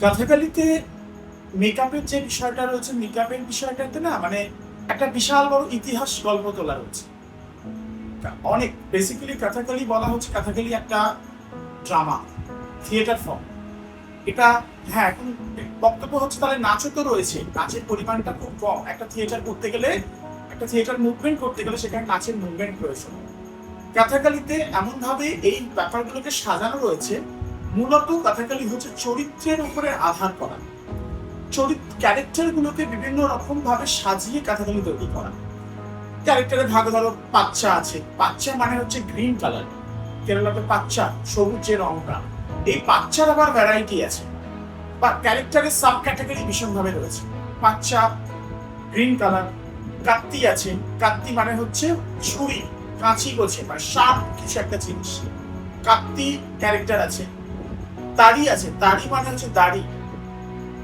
কথাকালিতে মেকআপের যে বিষয়টা রয়েছে, মেকআপের বিষয়টাতে না মানে একটা বিশাল বড় ইতিহাস গল্প তোলা রয়েছে। অনেক বেসিক্যালি কথাকালি বলা হচ্ছে, কথাকালি একটা ড্রামা, থিয়েটার ফর্ম। এটা হ্যাঁ, এখন বক্তব্য হচ্ছে তাহলে নাচও তো রয়েছে, নাচের পরিমাণটা খুব কম। একটা থিয়েটার করতে গেলে, একটা থিয়েটার মুভমেন্ট করতে গেলে সেখানে নাচের মুভমেন্ট প্রয়োজন। কথাকালিতে এমন ভাবে এই ব্যাপারগুলোকে সাজানো রয়েছে, মূলত কথাকালি হচ্ছে চরিত্রের উপরে আধার করা। ক্যারেক্টার গুলোকে বিভিন্ন রকম ভাবে সাজিয়ে কথাকালি তৈরি করা। ক্যারেক্টারের ভাগ ধরো, পাচ্চা আছে, পাচ্চা মানে হচ্ছে গ্রিন কালার, কেরালাতে পাচ্চা সবুজ যে রংটা, এই পাচ্চার আবার ভ্যারাইটি আছে বা ক্যারেক্টারের সাব ক্যাটাগরি ভীষণভাবে রয়েছে। পাচ্চা গ্রিন কালার। কাত্তি আছে, কাত্তি মানে হচ্ছে ছুরি, কাঁচি গোছে বা শার্প কিছু একটা জিনিস, কাত্তি ক্যারেক্টার আছে। তাড়ি আছে, তাড়ি মানে হচ্ছে দাড়ি,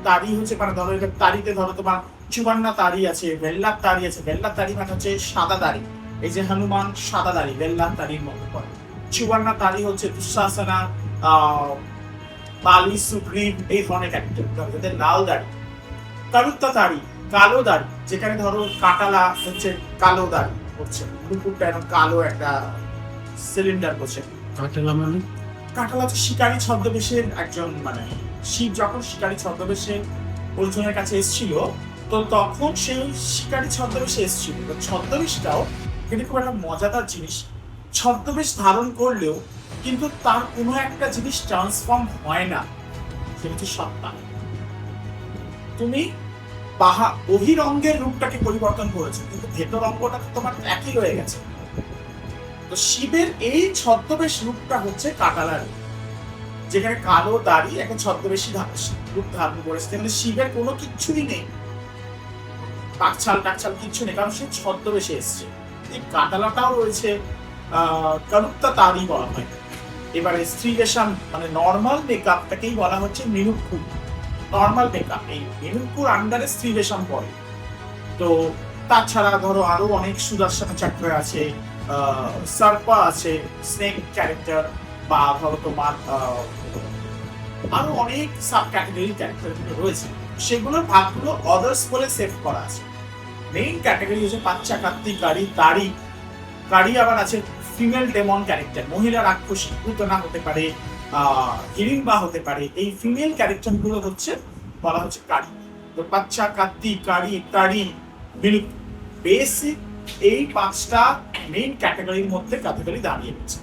তাড়ি হচ্ছে মানে ধরো এটা তাড়িতে ধরো তোমার চুবান্না তাড়ি আছে, ভেল্লার তাড়ি আছে। ভেল্লার তাড়ি মানে হচ্ছে সাদা দাড়ি, এই যে হনুমান সাদা দাড়ি ভেল্লার তাড়ির মধ্যে পড়ে। চুবান্না তাড়ি হচ্ছে দুঃশাসনা, বালি, সুগ্রীব এই ধরনের ক্যারেক্টার, যাদের লাল দাড়ি। কারুত্তা তাড়ি কালো দাড়ি, যেখানে ধরো কাটালা হচ্ছে কালো দাড়ি করছে, কুকুরটা এখন কালো একটা সিলিন্ডার করছে। কাটালা মানে কাটালা হচ্ছে শিকারী ছদ্মবেশের একজন, মানে শিব যখন শিকারী ছদ্মবেশে অর্জুনের কাছে এসেছিল, তো তখন সেই শিকারী ছদ্মবেশে এসেছিল। ছদ্মবেশটাও কিন্তু খুব একটা মজাদার জিনিস। ছদ্মবেশ ধারণ করলেও কিন্তু তার কোনো একটা জিনিস ট্রান্সফর্ম হয় না, সেটা হচ্ছে সত্তা। তুমি বহিরঙ্গের রূপটাকে পরিবর্তন করেছো, কিন্তু ভেতর অঙ্গটা তো তোমার একই রয়ে গেছে। তো শিবের এই ছদ্মবেশ রূপটা হচ্ছে কাটালার রূপ, যেখানে কালো দাড়ি একটা ছদ্মবেশী রূপ ধারণ করেছে। কিন্তু শিবের কোনো কিচ্ছুই নেই, পাকছাল টাকছাল কিচ্ছু নেই, কারণ সে ছদ্মবেশে এসছে। এই কাটালাটাও রয়েছে, কারুত্তা তারই বলা হয়। এবারে স্ত্রীবেশান মানে নর্মাল মেকআপটাকেই বলা হচ্ছে মিনুক্কু। নর্মাল মেকআপ, এই মিনুক্কুর আন্ডারে স্ত্রীবেশান পড়ে। তো তাছাড়া ধরো আরো অনেক সুদর্শন চক্র আছে, সার্পা আছে, স্নেক ক্যারেক্টার, বা ধরো তোমার আরো অনেক সাব ক্যাটাগরি ক্যারেক্টার রয়েছে। সেগুলোর ভাগগুলো অদার্স বলে সেভ করা আছে। মেইন ক্যাটাগরি হচ্ছে পাচ্চা, কাত্তি, কারি, তাড়ি। কারি আবার আছে ফিমেল ডেমন ক্যারেক্টার, মহিলা রাক্ষসী, পুতনা হতে পারে, হিড়িম্বা হতে পারে। এই ফিমেল ক্যারেক্টার গুলো হচ্ছে বলা হচ্ছে কারি। তো পাচ্চা, কাত্তি, কারি, তাড়ি, বেসিক এই পাঁচটা মেইন ক্যাটাগরির মধ্যে ক্যাটাগরি দাঁড়িয়ে গেছে।